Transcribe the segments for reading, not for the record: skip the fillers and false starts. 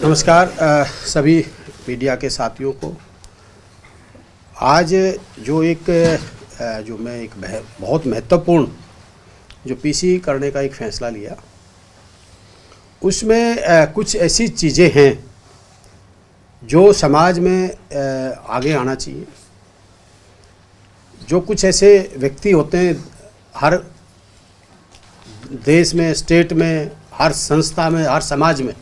नमस्कार सभी मीडिया के साथियों को। आज जो एक बहुत महत्वपूर्ण जो पीसी करने का एक फ़ैसला लिया, उसमें कुछ ऐसी चीज़ें हैं जो समाज में आगे आना चाहिए। जो कुछ ऐसे व्यक्ति होते हैं हर देश में, स्टेट में, हर संस्था में, हर समाज में,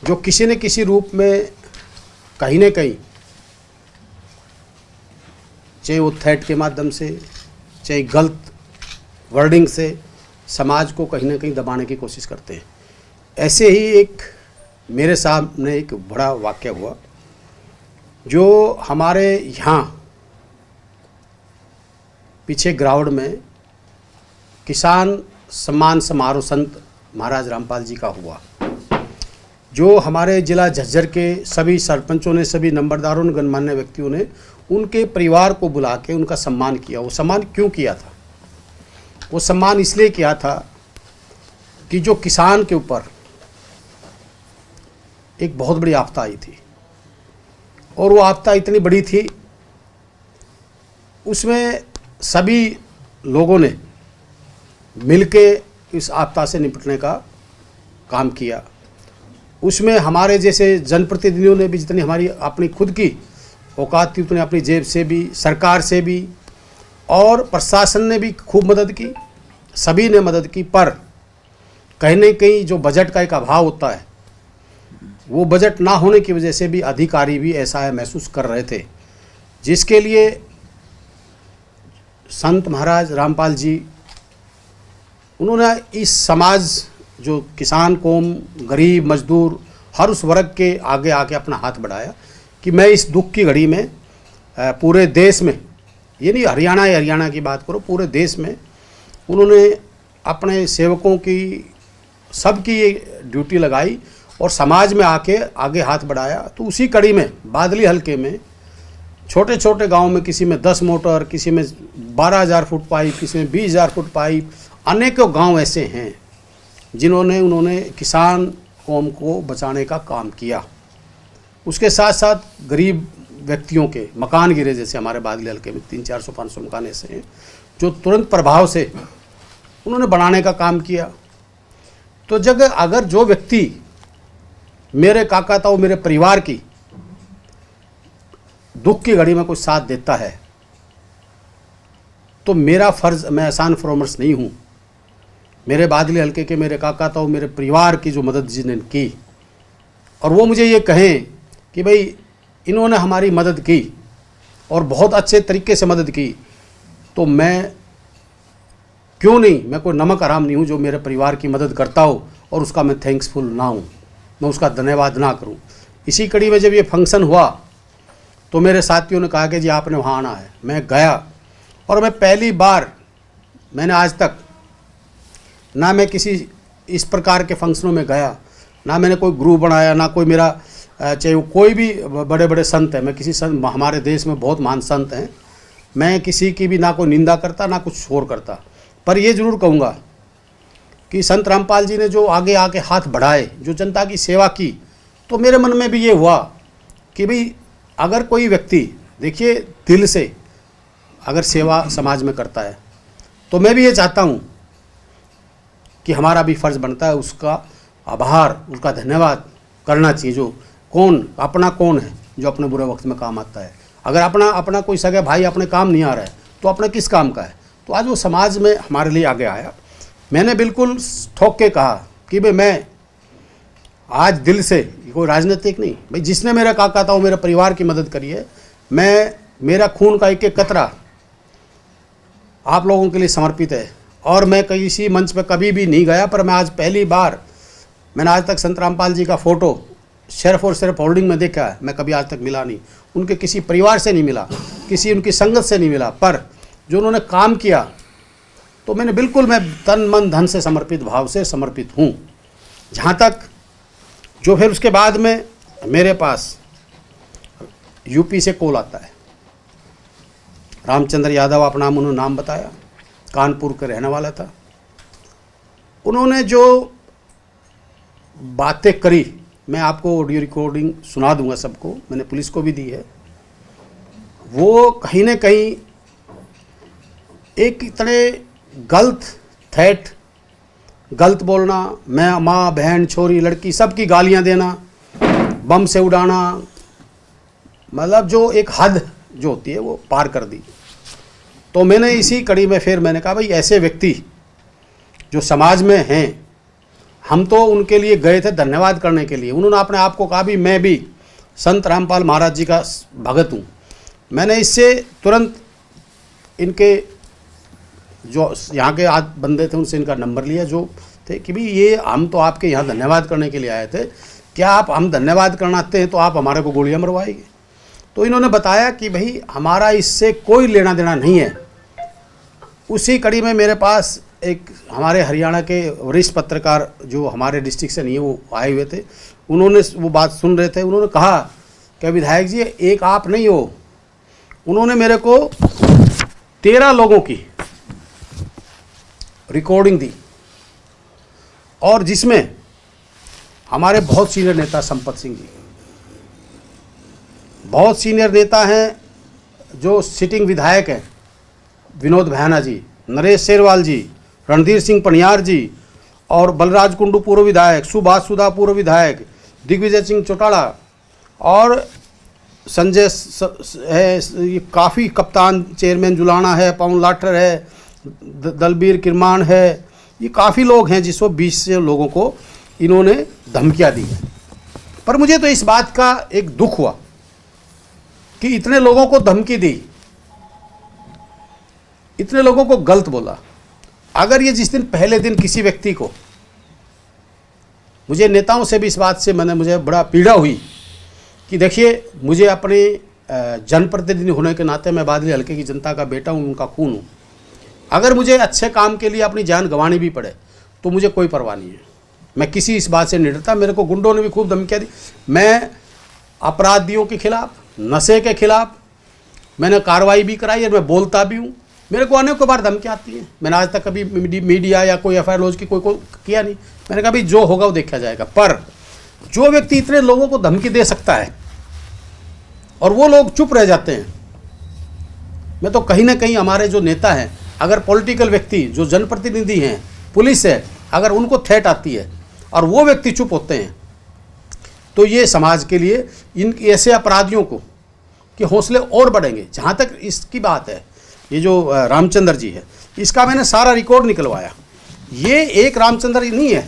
जो किसी न किसी रूप में कहीं न कहीं, चाहे वो थ्रेट के माध्यम से, चाहे गलत वर्डिंग से, समाज को कहीं न कहीं दबाने की कोशिश करते हैं। ऐसे ही एक मेरे सामने एक बड़ा वाक़या हुआ जो हमारे यहाँ पीछे ग्राउंड में किसान सम्मान समारोह संत महाराज रामपाल जी का हुआ, जो हमारे ज़िला झज्जर के सभी सरपंचों ने, सभी नंबरदारों ने, गणमान्य व्यक्तियों ने उनके परिवार को बुला के उनका सम्मान किया। वो सम्मान क्यों किया था? वो सम्मान इसलिए किया था कि जो किसान के ऊपर एक बहुत बड़ी आफत आई थी, और वो आफत इतनी बड़ी थी, उसमें सभी लोगों ने मिलके इस आपदा से निपटने का काम किया। उसमें हमारे जैसे जनप्रतिनिधियों ने भी जितनी हमारी अपनी खुद की औकात थी उतनी अपनी जेब से भी, सरकार से भी और प्रशासन ने भी खूब मदद की, सभी ने मदद की। पर कहीं न कहीं जो बजट का एक अभाव होता है, वो बजट ना होने की वजह से भी अधिकारी भी ऐसा है महसूस कर रहे थे, जिसके लिए संत महाराज रामपाल जी उन्होंने इस समाज, जो किसान कौम, गरीब, मजदूर, हर उस वर्ग के आगे आके अपना हाथ बढ़ाया कि मैं इस दुख की घड़ी में पूरे देश में, ये नहीं हरियाणा की बात करो, पूरे देश में उन्होंने अपने सेवकों की, सबकी ये ड्यूटी लगाई और समाज में आके आगे हाथ बढ़ाया। तो उसी कड़ी में बादली हलके में छोटे छोटे गाँव में किसी में 10 मोटर, किसी में 12,000 फुट पाइप, किसी में 20,000 फुट पाइप, अनेकों गाँव ऐसे हैं उन्होंने किसान कौम को बचाने का काम किया। उसके साथ साथ गरीब व्यक्तियों के मकान गिरे, जैसे हमारे बादली हल्के में 300-400-500 मकान ऐसे हैं जो तुरंत प्रभाव से उन्होंने बनाने का काम किया। तो अगर जो व्यक्ति मेरे काका ताऊ, मेरे परिवार की दुख की घड़ी में कोई साथ देता है, तो मेरा फ़र्ज़, मैं आसान फरोमर्स नहीं हूँ, मेरे बादली हल्के के मेरे काका ताऊ, मेरे परिवार की जो मदद जिन्होंने की, और वो मुझे ये कहें कि भाई इन्होंने हमारी मदद की और बहुत अच्छे तरीके से मदद की, तो मैं क्यों नहीं, मैं कोई नमक हराम नहीं हूँ जो मेरे परिवार की मदद करता हो और उसका मैं थैंक्सफुल ना हूँ, मैं उसका धन्यवाद ना करूँ। इसी कड़ी में जब ये फंक्शन हुआ तो मेरे साथियों ने कहा कि जी आपने वहाँ आना है। मैं गया और मैं पहली बार, मैंने आज तक ना मैं किसी इस प्रकार के फंक्शनों में गया, ना मैंने कोई ग्रुप बनाया, ना कोई मेरा, चाहे वो कोई भी बड़े बड़े संत हैं, मैं किसी संत, हमारे देश में बहुत महान संत हैं, मैं किसी की भी ना कोई निंदा करता, ना कुछ शोर करता। पर ये ज़रूर कहूँगा कि संत रामपाल जी ने जो आगे आके हाथ बढ़ाए, जो जनता की सेवा की, तो मेरे मन में भी ये हुआ कि भाई अगर कोई व्यक्ति, देखिए, दिल से अगर सेवा समाज में करता है, तो मैं भी ये चाहता हूँ कि हमारा भी फ़र्ज़ बनता है उसका आभार, उसका धन्यवाद करना चाहिए। जो अपना कौन है जो अपने बुरे वक्त में काम आता है? अगर अपना कोई सगा भाई अपने काम नहीं आ रहा है तो अपने किस काम का है? तो आज वो समाज में हमारे लिए आगे आया। मैंने बिल्कुल ठोक के कहा कि भाई मैं आज दिल से, कोई राजनीतिक नहीं, भाई जिसने मेरा काका था वो मेरे परिवार की मदद करी है, मेरा खून का एक एक कतरा आप लोगों के लिए समर्पित है। और मैं किसी मंच पर कभी भी नहीं गया, पर मैं आज पहली बार, मैंने आज तक संत रामपाल जी का फ़ोटो सिर्फ और सिर्फ होल्डिंग में देखा है, मैं कभी आज तक मिला नहीं, उनके किसी परिवार से नहीं मिला, किसी उनकी संगत से नहीं मिला, पर जो उन्होंने काम किया तो मैं तन मन धन से समर्पित भाव से समर्पित हूँ। जहाँ तक जो फिर उसके बाद में मेरे पास यूपी से कॉल आता है, रामचंद्र यादव अपना उन्होंने नाम बताया, कानपुर का रहने वाला था। उन्होंने जो बातें करी मैं आपको ऑडियो रिकॉर्डिंग सुना दूंगा सबको, मैंने पुलिस को भी दी है। वो कहीं ना कहीं एक इतने गलत थ्रेट, गलत बोलना, मैं माँ बहन छोरी लड़की सबकी गालियाँ देना, बम से उड़ाना, मतलब जो एक हद जो होती है वो पार कर दी। तो मैंने इसी कड़ी में फिर मैंने कहा भाई ऐसे व्यक्ति जो समाज में हैं, हम तो उनके लिए गए थे धन्यवाद करने के लिए। उन्होंने अपने आप को कहा भी मैं भी संत रामपाल महाराज जी का भगत हूँ। मैंने इससे तुरंत इनके जो यहाँ के आज बंदे थे उनसे इनका नंबर लिया जो थे कि भाई ये हम तो आपके यहाँ धन्यवाद करने के लिए आए थे, क्या आप हम धन्यवाद करना आते हैं तो आप हमारे को गोलियाँ मरवाएंगे? तो इन्होंने बताया कि भाई हमारा इससे कोई लेना देना नहीं है। उसी कड़ी में मेरे पास एक हमारे हरियाणा के वरिष्ठ पत्रकार जो हमारे डिस्ट्रिक्ट से नहीं है वो आए हुए थे, उन्होंने वो बात सुन रहे थे। उन्होंने कहा कि विधायक जी एक आप नहीं हो, उन्होंने मेरे को 13 लोगों की रिकॉर्डिंग दी और जिसमें हमारे बहुत सीनियर नेता संपत सिंह जी, बहुत सीनियर नेता हैं जो सिटिंग विधायक हैं, विनोद भैना जी, नरेश शेरवाल जी, रणधीर सिंह पनियार जी और बलराज कुंडू पूर्व विधायक, सुभाष सुधा पूर्व विधायक, दिग्विजय सिंह चौटाला और संजय है, ये काफ़ी कप्तान चेयरमैन जुलाना है, पवन लाठर है, दलबीर किरमान है, ये काफ़ी लोग हैं जिसको 20 से लोगों को इन्होंने धमकियाँ दी है। पर मुझे तो इस बात का एक दुख हुआ कि इतने लोगों को धमकी दी, इतने लोगों को गलत बोला। अगर ये जिस दिन पहले दिन किसी व्यक्ति को, मुझे नेताओं से भी इस बात से मुझे बड़ा पीड़ा हुई कि देखिए मुझे अपने जनप्रतिनिधि होने के नाते मैं बादली हल्के की जनता का बेटा हूँ, उनका खून हूँ। अगर मुझे अच्छे काम के लिए अपनी जान गंवानी भी पड़े तो मुझे कोई परवाह नहीं है, मैं किसी इस बात से नहीं डरता। मेरे को गुंडों ने भी खूब धमकियाँ दी, मैं अपराधियों के खिलाफ, नशे के खिलाफ मैंने कार्रवाई भी कराई और मैं बोलता भी हूँ। मेरे को अनेकों बार धमकी आती है, मैंने आज तक कभी मीडिया या कोई एफआईआर लॉन्च की कोई किया नहीं। मैंने कहा भाई जो होगा वो देखा जाएगा। पर जो व्यक्ति इतने लोगों को धमकी दे सकता है और वो लोग चुप रह जाते हैं, मैं तो कहीं ना कहीं हमारे जो नेता हैं, अगर पॉलिटिकल व्यक्ति जो जनप्रतिनिधि हैं, पुलिस है, अगर उनको थ्रेट आती है और वो व्यक्ति चुप होते हैं तो ये समाज के लिए इन ऐसे अपराधियों को कि हौसले और बढ़ेंगे। जहाँ तक इसकी बात है, ये जो रामचंद्र जी है, इसका मैंने सारा रिकॉर्ड निकलवाया। ये एक रामचंद्र जी नहीं है,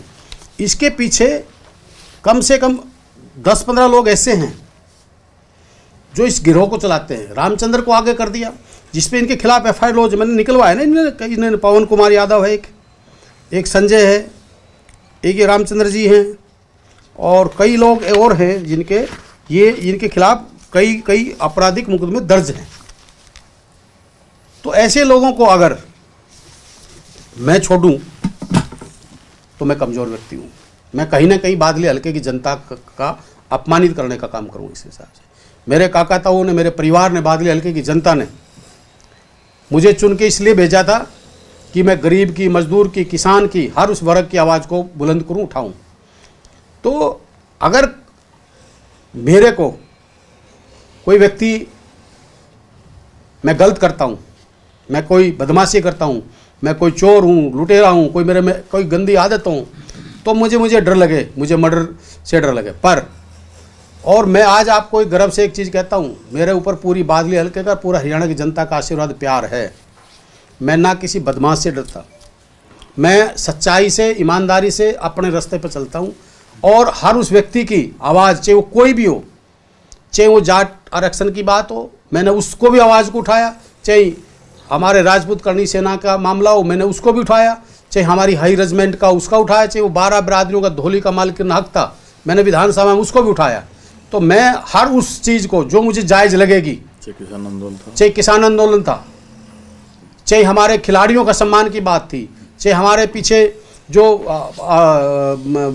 इसके पीछे कम से कम 10-15 लोग ऐसे हैं जो इस गिरोह को चलाते हैं। रामचंद्र को आगे कर दिया, जिसपे इनके खिलाफ एफआईआर लॉन्च मैंने निकलवाया ना, इन्होंने पवन कुमार यादव है, एक संजय है, एक ये रामचंद्र जी हैं और कई लोग और हैं जिनके इनके खिलाफ कई आपराधिक मुकदमे दर्ज हैं। तो ऐसे लोगों को अगर मैं छोड़ूं तो मैं कमज़ोर व्यक्ति हूँ। मैं कहीं ना कहीं बादली हल्के की जनता का अपमानित करने का काम करूँ। इस हिसाब से मेरे काका ताऊ ने, मेरे परिवार ने, बादली हल्के की जनता ने मुझे चुन के इसलिए भेजा था कि मैं गरीब की, मजदूर की, किसान की, हर उस वर्ग की आवाज़ को बुलंद करूँ, उठाऊँ। तो अगर मेरे को कोई व्यक्ति, मैं गलत करता हूँ, मैं कोई बदमाशी करता हूँ, मैं कोई चोर हूँ, लुटेरा हूँ, कोई मेरे में कोई गंदी आदत हूँ, तो मुझे डर लगे, मुझे मर्डर से डर लगे। पर और मैं आज आपको एक गर्व से एक चीज़ कहता हूँ, मेरे ऊपर पूरी बादली हल्के का, पूरा हरियाणा की जनता का आशीर्वाद, प्यार है। मैं ना किसी बदमाश से डरता, मैं सच्चाई से, ईमानदारी से अपने रास्ते पर चलता हूँ और हर उस व्यक्ति की आवाज़, चाहे वो कोई भी हो, चाहे वो जाट आरक्षण की बात हो, मैंने उसको भी आवाज़ को उठाया, चाहे हमारे राजपूत करनी सेना का मामला हो, मैंने उसको भी उठाया, चाहे हमारी हाई रेजिमेंट का उसका उठाया, चाहे वो 12 बिरादरियों का धोली का मालिकाना हक था, मैंने विधानसभा में उसको भी उठाया। तो मैं हर उस चीज़ को जो मुझे जायज़ लगेगी, चाहे किसान आंदोलन था, चाहे हमारे खिलाड़ियों का सम्मान की बात थी, चाहे हमारे पीछे जो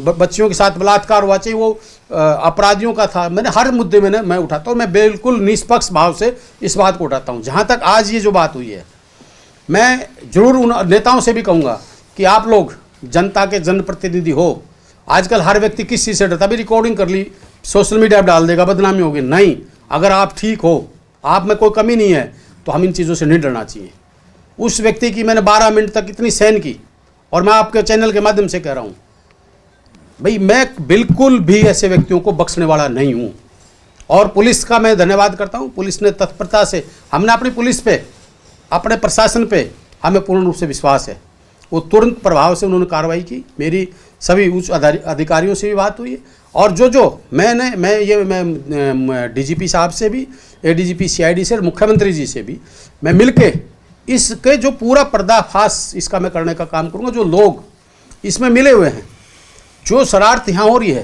बच्चियों के साथ बलात्कार हुआ, चाहे वो अपराधियों का था, मैंने हर मुद्दे में मैं उठाता हूँ। मैं बिल्कुल निष्पक्ष भाव से इस बात को उठाता हूँ। जहाँ तक आज ये जो बात हुई है, मैं जरूर उन नेताओं से भी कहूँगा कि आप लोग जनता के जनप्रतिनिधि हो आजकल हर व्यक्ति किस चीज़ से डरता है, अभी रिकॉर्डिंग कर ली, सोशल मीडिया पर डाल देगा, बदनामी होगी। नहीं, अगर आप ठीक हो, आप में कोई कमी नहीं है, तो हम इन चीज़ों से नहीं डरना चाहिए। उस व्यक्ति की मैंने 12 मिनट तक इतनी सहन की, और मैं आपके चैनल के माध्यम से कह रहा हूँ भाई, मैं बिल्कुल भी ऐसे व्यक्तियों को बख्शने वाला नहीं हूँ। और पुलिस का मैं धन्यवाद करता हूँ, पुलिस ने तत्परता से, हमने अपनी पुलिस पे, अपने प्रशासन पे हमें पूर्ण रूप से विश्वास है, वो तुरंत प्रभाव से उन्होंने कार्रवाई की। मेरी सभी उच्च अधिकारियों से भी बात हुई है, और जो मैं डीजीपी साहब से भी, एडीजीपी सीआईडी से, मुख्यमंत्री जी से भी मैं मिलके इसके जो पूरा पर्दाफाश इसका मैं करने का काम करूँगा। जो लोग इसमें मिले हुए हैं, जो शरारत यहाँ हो रही है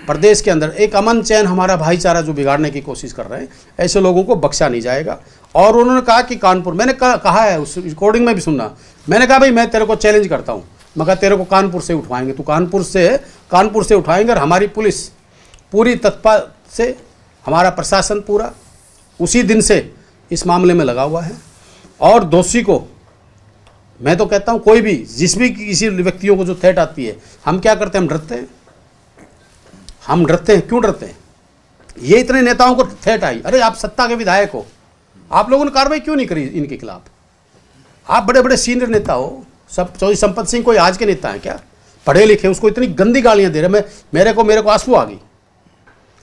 प्रदेश के अंदर, एक अमन चैन हमारा भाईचारा जो बिगाड़ने की कोशिश कर रहे हैं, ऐसे लोगों को बख्शा नहीं जाएगा। और उन्होंने कहा कि कानपुर, मैंने कहा है उस रिकॉर्डिंग में भी सुनना, मैंने कहा भाई मैं तेरे को चैलेंज करता हूँ, मैं कहा तेरे को कानपुर से उठवाएंगे, तू कानपुर से उठाएंगे। और हमारी पुलिस पूरी तत्पर से, हमारा प्रशासन पूरा उसी दिन से इस मामले में लगा हुआ है। और दोषी को मैं तो कहता हूँ, कोई भी किसी व्यक्तियों को जो थ्रेट आती है, हम क्या करते हैं, हम डरते हैं। हम डरते हैं, क्यों डरते हैं? ये इतने नेताओं को थ्रेट आई, अरे आप सत्ता के विधायक हो, आप लोगों ने कार्रवाई क्यों नहीं करी इनके खिलाफ? आप बड़े बड़े सीनियर नेता हो, सब चौधरी संपत सिंह कोई आज के नेता हैं क्या? पढ़े लिखे, उसको इतनी गंदी गालियां दे रहे, मेरे को आंसू आ गई।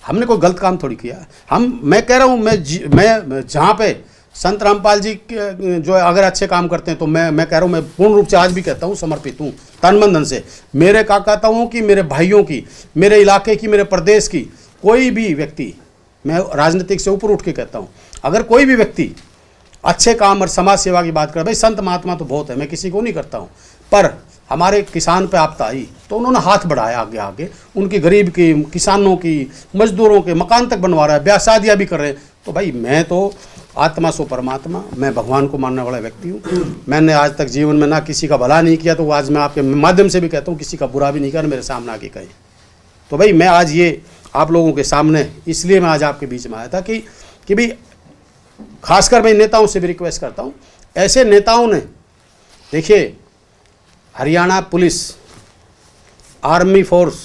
हमने कोई गलत काम थोड़ी किया। मैं कह रहा हूँ, मैं जहाँ पे संत रामपाल जी जो अगर अच्छे काम करते हैं, तो मैं कह रहा हूँ, मैं पूर्ण रूप से आज भी कहता हूँ, समर्पित हूँ तन मन धन से। मेरे काकाताओं की, मेरे भाइयों की, मेरे इलाके की, मेरे प्रदेश की कोई भी व्यक्ति, मैं राजनीतिक से ऊपर उठ के कहता हूँ, अगर कोई भी व्यक्ति अच्छे काम और समाज सेवा की बात कर, भाई संत महात्मा तो बहुत है, मैं किसी को नहीं करता हूँ, पर हमारे किसान पे आपदा आई तो उन्होंने हाथ बढ़ाया आगे, उनकी गरीब की, किसानों की, मजदूरों के मकान तक बनवा रहा है, ब्याह शादियाँ भी कर रहे हैं। तो भाई मैं तो आत्मा सो परमात्मा, मैं भगवान को मानने वाला व्यक्ति हूँ। मैंने आज तक जीवन में ना किसी का भला नहीं किया, तो आज मैं आपके माध्यम से भी कहता हूँ, किसी का बुरा भी नहीं किया, मेरे सामने आके कहे। तो भाई मैं आज ये आप लोगों के सामने, इसलिए मैं आज आपके बीच में आया था कि भाई खासकर मैं नेताओं से भी रिक्वेस्ट करता हूँ, ऐसे नेताओं ने, देखिए हरियाणा पुलिस, आर्मी फोर्स,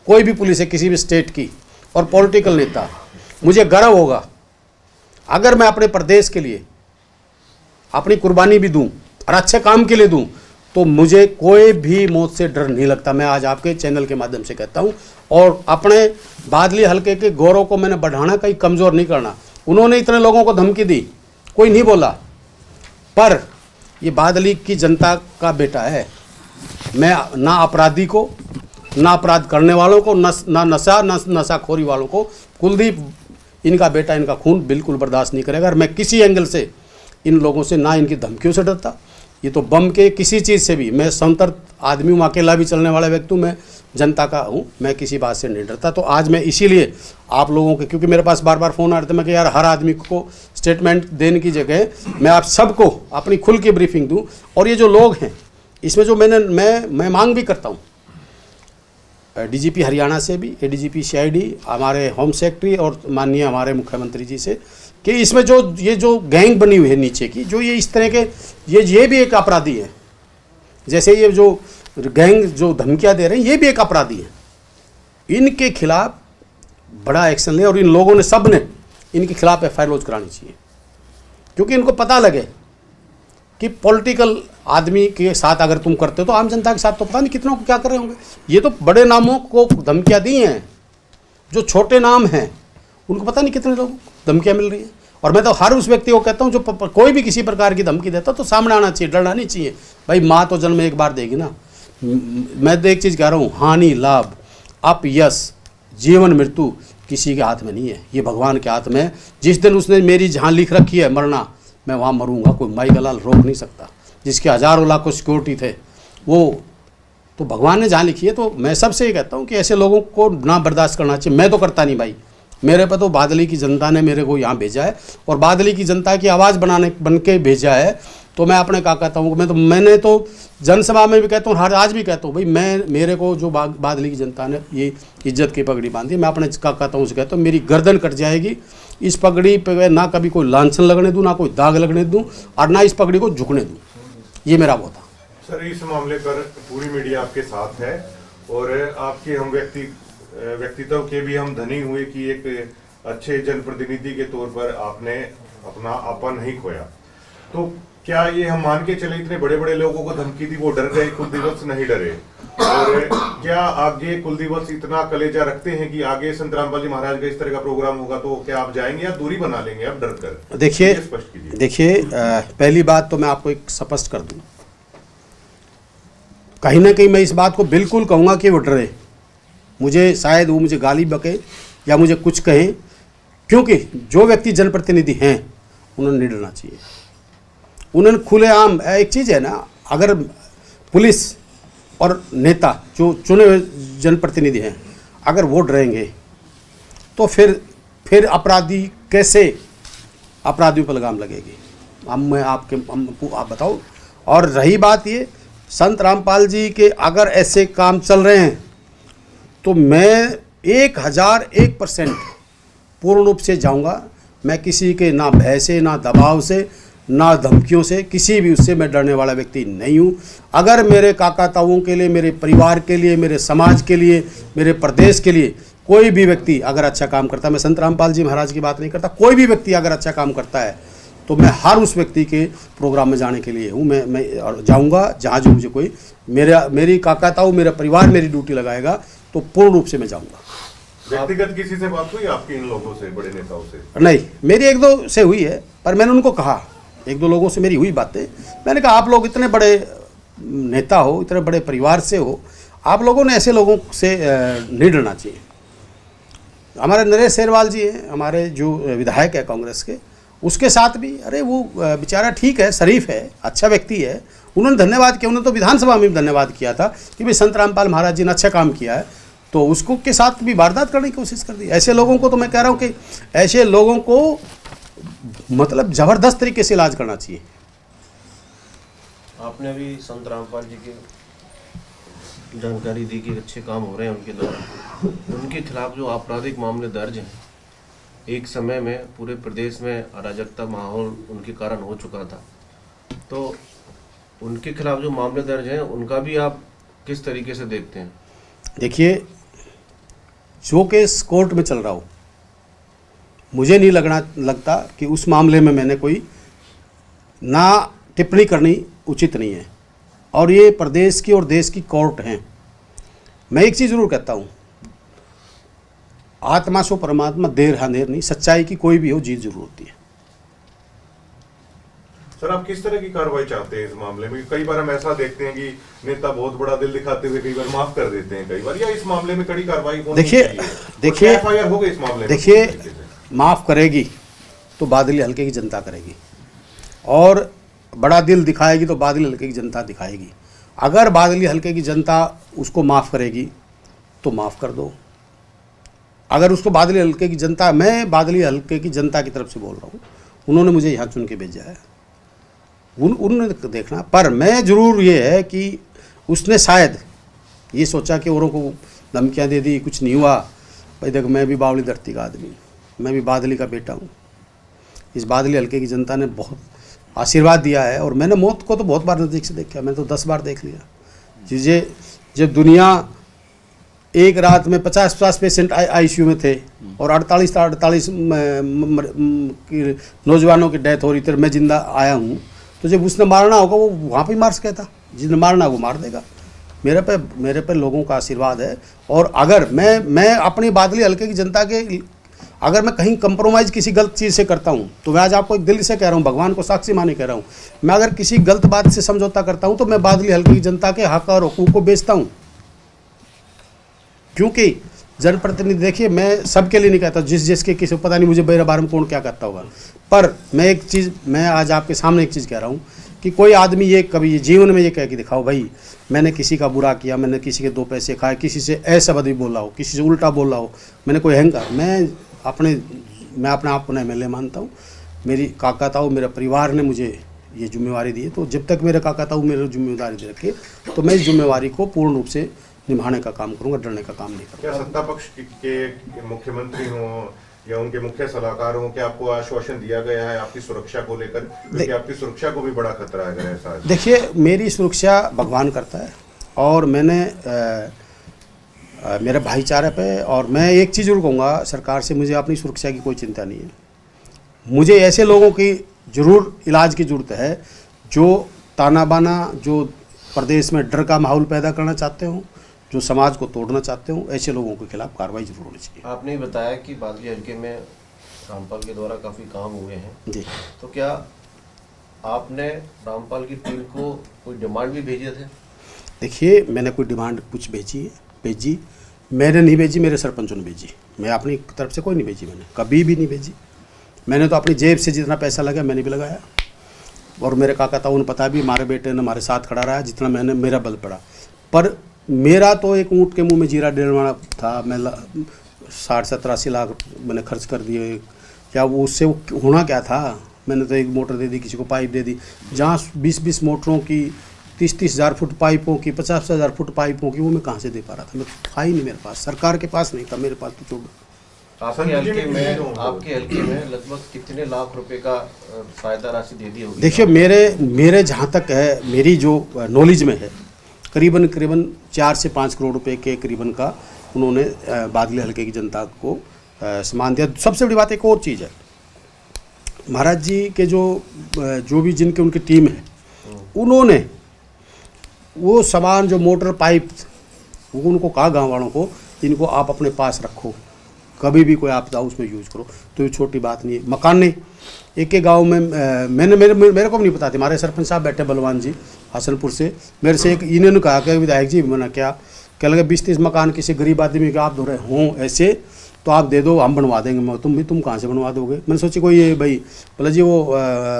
कोई भी पुलिस है किसी भी स्टेट की, और पॉलिटिकल नेता, मुझे गर्व होगा अगर मैं अपने प्रदेश के लिए अपनी कुर्बानी भी दूं और अच्छे काम के लिए दूं, तो मुझे कोई भी मौत से डर नहीं लगता। मैं आज आपके चैनल के माध्यम से कहता हूं, और अपने बादली हलके के गौरव को मैंने बढ़ाना, कहीं कमज़ोर नहीं करना। उन्होंने इतने लोगों को धमकी दी, कोई नहीं बोला, पर ये बादली की जनता का बेटा है। मैं ना अपराधी को, ना अपराध करने वालों को, ना नशाखोरी वालों को, कुलदीप इनका बेटा, इनका खून बिल्कुल बर्दाश्त नहीं करेगा। और मैं किसी एंगल से इन लोगों से, ना इनकी धमकियों से डरता, ये तो बम के किसी चीज़ से भी, मैं स्वतंत्र आदमी हूँ, अकेला भी चलने वाला व्यक्ति हूँ, मैं जनता का हूँ, मैं किसी बात से नहीं डरता। तो आज मैं इसीलिए आप लोगों के, क्योंकि मेरे पास बार बार फ़ोन आ रहे थे, मैं कि यार हर आदमी को स्टेटमेंट देने की जगह मैं आप सबको अपनी खुल की ब्रीफिंग दूँ। और ये जो लोग हैं, इसमें जो मैं मांग भी करता हूँ डीजीपी हरियाणा से भी, एडीजीपी सीआईडी, हमारे होम सेक्रेटरी और माननीय हमारे मुख्यमंत्री जी से, कि इसमें ये जो गैंग बनी हुई है नीचे की, जो ये इस तरह के, ये भी एक अपराधी है। जैसे ये जो गैंग जो धमकियां दे रहे हैं, ये भी एक अपराधी है। इनके खिलाफ बड़ा एक्शन ले, और इन लोगों ने, सब ने इनके खिलाफ एफआईआर लॉन्च करानी चाहिए, क्योंकि इनको पता लगे कि पॉलिटिकल आदमी के साथ अगर तुम करते हो, तो आम जनता के साथ तो पता नहीं कितनों को क्या कर रहे होंगे। ये तो बड़े नामों को धमकियां दी हैं, जो छोटे नाम हैं उनको पता नहीं कितने लोगों को धमकियां मिल रही हैं। और मैं तो हर उस व्यक्ति को कहता हूं, जो कोई भी किसी प्रकार की धमकी देता तो सामने आना चाहिए, डरना नहीं चाहिए। भाई माँ तो जन्म एक बार देगी ना। मैं तो एक चीज़ कह रहा हूँ, हानि लाभ, अपयश, जीवन मृत्यु किसी के हाथ में नहीं है, ये भगवान के हाथ में है। जिस दिन उसने मेरी जहाँ लिख रखी है मरना, मैं वहाँ मरूंगा, कोई माई का लाल रोक नहीं सकता। जिसके हज़ारों लाखों सिक्योरिटी थे, वो तो भगवान ने जहाँ लिखी है। तो मैं सबसे ये कहता हूँ कि ऐसे लोगों को ना बर्दाश्त करना चाहिए। मैं तो करता नहीं भाई, मेरे पे तो बादली की जनता ने मेरे को यहाँ भेजा है, और बादली की जनता की आवाज़ बन के भेजा है। तो मैं अपने काकाताओं को, मैंने तो जनसभा में भी कहता हूँ, हर आज भी कहता हूँ, भाई मेरे को जो बादली की जनता ने ये इज्जत की पगड़ी बांधी, मैं अपने काकाताओं से कहता हूँ, मेरी गर्दन कट जाएगी। इस पगड़ी पे ना कभी कोई लांछन लगने दूँ, ना कोई दाग लगने दूँ, और ना इस पगड़ी को झुकने दूँ। ये मेरा वो था। सर, इस मामले पर पूरी मीडिया आपके साथ है, और आपके हम व्यक्तित्व के भी हम धनी हुए कि एक अच्छे जनप्रतिनिधि के तौर पर आपने अपना आपा नहीं खोया। तो क्या ये हम मान के चले इतने बड़े बड़े लोगों को धमकी दी, वो डर गए, कुलदीप नहीं डरे? और क्या आगे कुलदीप इतना कलेजा रखते हैं कि आगे संत रामपाल जी महाराज का इस तरह का प्रोग्राम होगा तो क्या आप जाएंगे या दूरी बना लेंगे आप डर कर? देखिए पहली बात तो मैं आपको एक स्पष्ट कर दूं, कहीं ना कहीं मैं इस बात को बिल्कुल कहूंगा कि वो डरे, मुझे शायद वो मुझे गाली बके या मुझे कुछ कहें, क्योंकि जो व्यक्ति जनप्रतिनिधि हैं उन्होंने नहीं डरना चाहिए। उन्होंने खुलेआम, एक चीज़ है ना, अगर पुलिस और नेता जो चुने हुए जनप्रतिनिधि हैं अगर वो डरेंगे तो फिर अपराधी कैसे अपराधियों पर लगाम लगेगी? आप बताओ। और रही बात ये, संत रामपाल जी के अगर ऐसे काम चल रहे हैं तो मैं 1001% पूर्ण रूप से जाऊंगा। मैं किसी के ना भय से, ना दबाव से, ना धमकियों से, किसी भी उससे मैं डरने वाला व्यक्ति नहीं हूं। अगर मेरे काका ताऊओं के लिए, मेरे परिवार के लिए, मेरे समाज के लिए, मेरे प्रदेश के लिए कोई भी व्यक्ति अगर अच्छा काम करता है, मैं संत रामपाल जी महाराज की बात नहीं करता, कोई भी व्यक्ति अगर अच्छा काम करता है तो मैं हर उस व्यक्ति के प्रोग्राम में जाने के लिए हूँ। मैं जाऊँगा जहाँ जो मुझे कोई मेरी काका ताऊ, मेरा परिवार मेरी ड्यूटी लगाएगा तो पूर्ण रूप से मैं जाऊँगा। व्यक्तिगत किसी से बात हुई आपकी इन लोगों से, बड़े नेताओं से? नहीं, मेरी एक दो से हुई है, पर मैंने उनको कहा, एक दो लोगों से मेरी हुई बातें, मैंने कहा आप लोग इतने बड़े नेता हो, इतने बड़े परिवार से हो, आप लोगों ने ऐसे लोगों से नहीं डरना चाहिए। हमारे नरेश सेरवाल जी हैं, हमारे जो विधायक है कांग्रेस के, उसके साथ भी अरे वो बेचारा ठीक है, शरीफ है, अच्छा व्यक्ति है, उन्होंने धन्यवाद किया। उन्होंने तो विधानसभा में भी धन्यवाद किया था कि भाई संत रामपाल महाराज जी ने अच्छा काम किया है, तो उसको के साथ भी वारदात करने की कोशिश कर दी। ऐसे लोगों को तो मैं कह रहा हूँ कि ऐसे लोगों को मतलब जबरदस्त तरीके से इलाज करना चाहिए। आपने अभी संत रामपाल जी की जानकारी दी कि अच्छे काम हो रहे हैं उनके द्वारा, उनके खिलाफ जो आपराधिक मामले दर्ज हैं, एक समय में पूरे प्रदेश में अराजकता माहौल उनके कारण हो चुका था, तो उनके खिलाफ जो मामले दर्ज हैं उनका भी आप किस तरीके से देखते हैं? देखिए, जो केस कोर्ट में चल रहा हो, मुझे नहीं लगता कि उस मामले में मैंने कोई ना टिप्पणी करनी उचित नहीं है, और ये प्रदेश की और देश की कोर्ट हैं। मैं एक चीज़ जरूर कहता हूँ, आत्मा सो परमात्मा, देर हानेर नहीं, सच्चाई की कोई भी हो जीत जरूर होती है। सर, आप किस तरह की कार्रवाई चाहते हैं इस मामले में? कई बार हम ऐसा देखते हैं कि नेता बहुत बड़ा दिल दिखाते हुए कई बार माफ कर देते हैं, कई बार, या इस मामले में कड़ी कार्रवाई होनी चाहिए? देखिए एफआईआर हो गई इस मामले में, देखिए माफ करेगी तो बादली हल्के की जनता करेगी, और बड़ा दिल दिखाएगी तो बादली हल्के की जनता दिखाएगी। अगर बादली हल्के की जनता उसको माफ़ करेगी तो माफ़ कर दो। अगर उसको बादली हल्के की जनता, मैं बादली हल्के की जनता की तरफ से बोल रहा हूँ, उन्होंने मुझे यहाँ चुन के भेजा है, उन्होंने देखना। पर मैं ज़रूर ये है कि उसने शायद ये सोचा कि औरों को धमकियाँ दे दी, कुछ नहीं हुआ। भाई देखो, मैं भी बावली धरती का आदमी, मैं भी बादली का बेटा हूँ। इस बादली हल्के की जनता ने बहुत आशीर्वाद दिया है, और मैंने मौत को तो बहुत बार नज़दीक से देखा, मैंने तो 10 बार देख लिया चीज़ें। जब दुनिया एक रात में 50-50 पेशेंट आईसीयू में थे और 48 नौजवानों की डेथ हो रही थी, मैं जिंदा आया हूँ, तो जब उसने मारना होगा वो वहाँ पे मार सकता था, जिसने मारना वो मार देगा। मेरे पे लोगों का आशीर्वाद है, और अगर मैं अपनी बादली हल्के की जनता के, अगर मैं कहीं कंप्रोमाइज़ किसी गलत चीज़ से करता हूँ, तो मैं आज आपको दिल से कह रहा हूँ, भगवान को साक्षी माने कह रहा हूँ, मैं अगर किसी गलत बात से समझौता करता हूँ तो मैं बादली हल्के की जनता के हक और हुकूक को बेचता हूँ। क्योंकि जनप्रतिनिधि, देखिए मैं सबके लिए नहीं कहता, जिसके किसी पता नहीं मुझे मेरे बारे में कौन क्या कहता होगा, पर मैं आज आपके सामने एक चीज़ कह रहा हूँ कि कोई आदमी ये कभी जीवन में ये कह के दिखाओ भाई मैंने किसी का बुरा किया, मैंने किसी के 2 पैसे खाए, किसी से ऐसा बोला हो, किसी से उल्टा बोला हो, मैंने कोई अहंकार, मैं अपने आप को एमएलए मानता हूँ। मेरी काका ताऊ, मेरा परिवार ने मुझे ये जिम्मेवारी दी है, तो जब तक मेरे काका ताऊ मेरी जिम्मेदारी दे रखे तो मैं इस जिम्मेवारी को पूर्ण रूप से निभाने का काम करूँगा, डरने का काम नहीं करूँगा। क्या सत्ता पक्ष के मुख्यमंत्री हों या उनके मुख्य सलाहकार हों, क्या आपको आश्वासन दिया गया है आपकी सुरक्षा को लेकर? क्योंकि आपकी सुरक्षा को भी बड़ा खतरा है अगर ऐसा। देखिए, मेरी सुरक्षा भगवान करता है, और मैंने मेरे भाईचारे पे। और मैं एक चीज़ जरूर कहूँगा सरकार से, मुझे अपनी सुरक्षा की कोई चिंता नहीं है। मुझे ऐसे लोगों की ज़रूर इलाज की ज़रूरत है जो ताना बाना, जो प्रदेश में डर का माहौल पैदा करना चाहते हो, जो समाज को तोड़ना चाहते हो, ऐसे लोगों के खिलाफ कार्रवाई जरूर होनी चाहिए। आपने बताया कि बादली हल्के में रामपाल के द्वारा काफ़ी काम हुए हैं जी। तो क्या आपने रामपाल की टीम को कोई डिमांड भी भेजे थे? देखिए, मैंने कोई डिमांड कुछ भेजी मैंने नहीं भेजी, मेरे सरपंचों ने भेजी। मैं अपनी तरफ से कोई नहीं भेजी, मैंने कभी भी नहीं भेजी। मैंने तो अपनी जेब से जितना पैसा लगा मैंने भी लगाया, और मेरे काका ताऊ ने पता भी, हमारे बेटे ने हमारे साथ खड़ा रहा जितना मैंने, मेरा बल पड़ा। पर मेरा तो एक ऊँट के मुंह में जीरा डेढ़वाना था। मैं 60-70-80 लाख मैंने खर्च कर दिए। क्या वो उससे होना क्या था? मैंने तो एक मोटर दे दी, किसी को पाइप दे दी। जहाँ 20-20 मोटरों की, 30-30 हज़ार फुट पाइपों की, 50 हज़ार फुट पाइपों की, वो मैं कहाँ से दे पा रहा था? मैं था ही नहीं मेरे पास, सरकार के पास नहीं था, मेरे पास तो छोड़ो। आपके हल्के में लगभग कितने लाख रुपए का सहायता राशि दे दी होगी? देखिए, मेरे जहाँ तक है, मेरी जो नॉलेज में है, करीबन 4 से 5 करोड़ रुपए के करीबन का उन्होंने बादली हल्के की जनता को सम्मान दिया। सबसे बड़ी बात एक और चीज़ है, महाराज जी के जो भी जिनके उनकी टीम है, उन्होंने वो सामान जो मोटर पाइप, वो उनको कहा गाँव वालों को, इनको आप अपने पास रखो, कभी भी कोई आपदा उसमें यूज़ करो। तो ये छोटी बात नहीं है। मकान नहीं, एक गांव में मेरे को भी नहीं पता था, हमारे सरपंच साहब बैठे बलवान जी हसनपुर से, मेरे से एक इन्होंने कहा कि विधायक जी मैंने क्या लगे 20-30 मकान किसी गरीब आदमी के आप दो रहे हों ऐसे, तो आप दे दो, हम बनवा देंगे। तुम कहाँ से बनवा दोगे? मैंने सोची कोई ये भाई बोला जी वो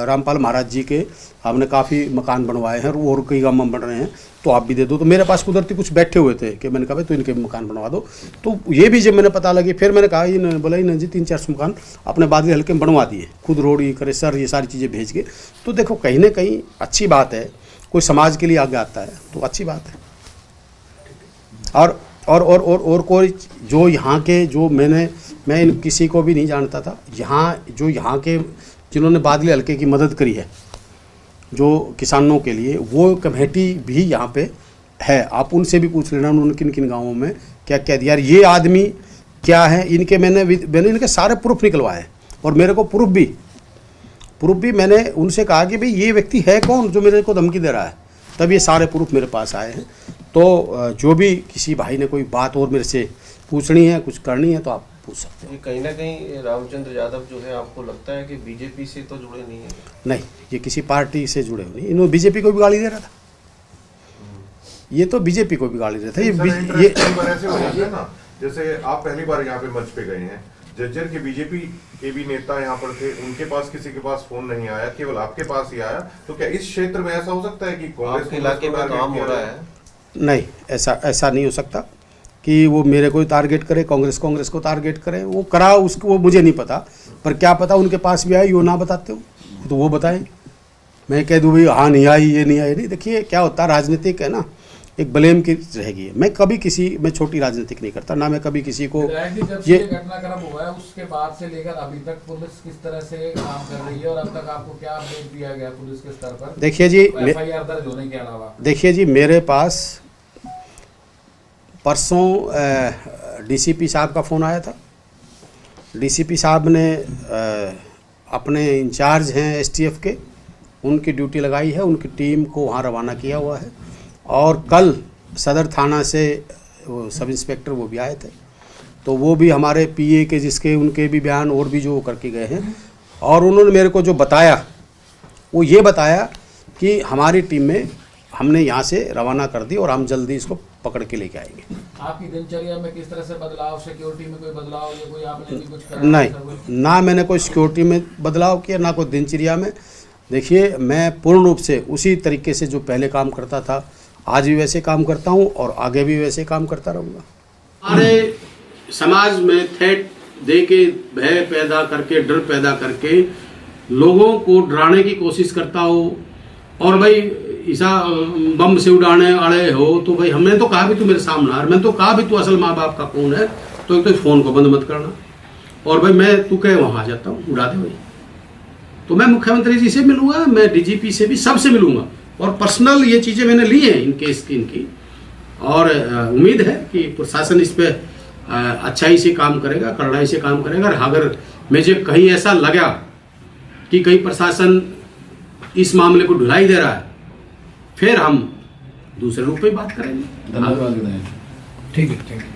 रामपाल महाराज जी के हमने काफ़ी मकान बनवाए हैं और कई गाँव में बन रहे हैं, तो आप भी दे दो। तो मेरे पास कुदरती कुछ बैठे हुए थे कि मैंने कहा भाई तो इनके मकान बनवा दो। तो ये भी जब मैंने पता लगी, फिर मैंने कहा इन्होंने बोला इन्होंने जी 3-4 मकान अपने बादली हल्के में बनवा दिए, खुद रोड करे सर, ये सारी चीज़ें भेज के। तो देखो, कहीं ना कहीं अच्छी बात है, कोई समाज के लिए आगे आता है तो अच्छी बात है। और कोई जो यहाँ के, जो मैं किसी को भी नहीं जानता था, यहाँ के जिन्होंने बादली हल्के की मदद करी है जो किसानों के लिए, वो कमेटी भी यहाँ पे है। आप उनसे भी पूछ लेना उन्होंने किन किन गाँवों में क्या क्या दिया। ये आदमी क्या है, इनके मैंने इनके सारे प्रूफ निकलवाए, और मेरे को प्रूफ भी मैंने उनसे कहा कि भाई ये व्यक्ति है कौन जो मेरे को धमकी दे रहा है, तब ये सारे प्रूफ मेरे पास आए हैं। तो जो भी किसी भाई ने कोई बात और मेरे से पूछनी है, कुछ करनी है, तो आप पूछ सकते हैं। कहीं ना कहीं रामचंद्र यादव जो है, आपको लगता है कि बीजेपी से तो जुड़े नहीं है? नहीं, ये किसी पार्टी से जुड़े नहीं। इन्होंने बीजेपी को भी गाली दे रहा था, ये तो बीजेपी को भी गाली दे रहा था। ये ऐसे हो जाता है ना, जैसे आप पहली बार यहाँ पे मंच पे गए हैं, जज्जर के बीजेपी के भी नेता यहाँ पर थे, उनके पास किसी के पास फोन नहीं आया, केवल आपके पास ही आया। तो क्या इस क्षेत्र में ऐसा हो सकता है कि कांग्रेस के इलाके में काम हो रहा है? नहीं, ऐसा नहीं हो सकता कि वो मेरे को टारगेट करे, कांग्रेस को टारगेट करे। वो करा उसको, वो मुझे नहीं पता, पर क्या पता उनके पास भी आई, वो ना बताते हो तो वो बताएं। मैं कह दूँ भाई हाँ नहीं आई, ये नहीं आई, नहीं। देखिए क्या होता है, राजनीतिक है ना, एक ब्लेम की रहेगी। मैं छोटी राजनीतिक नहीं करता, ना मैं कभी किसी को ये घटनाक्रम हुआ है उसके बाद से लेकर अभी तक पुलिस किस तरह से काम कर रही है, और अब तक आपको क्या अपडेट दिया गया पुलिस के स्तर पर? देखिए जी, एफआईआर दर्ज होने के अलावा देखिए जी, मेरे पास परसों डीसीपी साहब का फ़ोन आया था। डीसीपी साहब ने अपने इंचार्ज हैं एसटीएफ के, उनकी ड्यूटी लगाई है, उनकी टीम को वहाँ रवाना किया हुआ है। और कल सदर थाना से वो सब इंस्पेक्टर वो भी आए थे, तो वो भी हमारे पीए के, जिसके उनके भी बयान और भी जो करके गए हैं, और उन्होंने मेरे को जो बताया वो ये बताया कि हमारी टीम में हमने यहाँ से रवाना कर दी और हम जल्दी इसको पकड़ के लेके आएंगे। आपकी दिनचर्या में किस तरह से बदलाव, सिक्योरिटी में कोई बदलाव, या कोई आपने भी कुछ करा? नहीं, ना मैंने कोई सिक्योरिटी में बदलाव किया, ना कोई दिनचर्या में। देखिए, मैं पूर्ण रूप से उसी तरीके से जो पहले काम करता था, आज भी वैसे काम करता हूँ और आगे भी वैसे काम करता रहूँगा। हमारे समाज में थ्रेट दे के, भय पैदा करके, डर पैदा करके लोगों को डराने की कोशिश करता हो, और भाई ऐसा बम से उड़ाने वाले हो, तो भाई हमने तो कहा भी तू मेरे सामने आ, मैंने तो कहा भी तू असल माँ बाप का कौन है, तो एक तो फ़ोन को बंद मत करना, और भाई मैं तू कहे वहाँ आ जाता हूँ, उड़ा दे भाई। तो मैं मुख्यमंत्री जी से मिलूंगा, मैं डीजीपी से भी, सबसे मिलूंगा, और पर्सनल ये चीज़ें मैंने ली हैं इनकी, और उम्मीद है कि प्रशासन इस पे अच्छाई से काम करेगा, कड़ाई से काम करेगा। और अगर मुझे कहीं ऐसा लगा कि कहीं प्रशासन इस मामले को ढुलाई दे रहा है, फिर हम दूसरे रूप में बात करेंगे। धन्यवाद। ठीक है।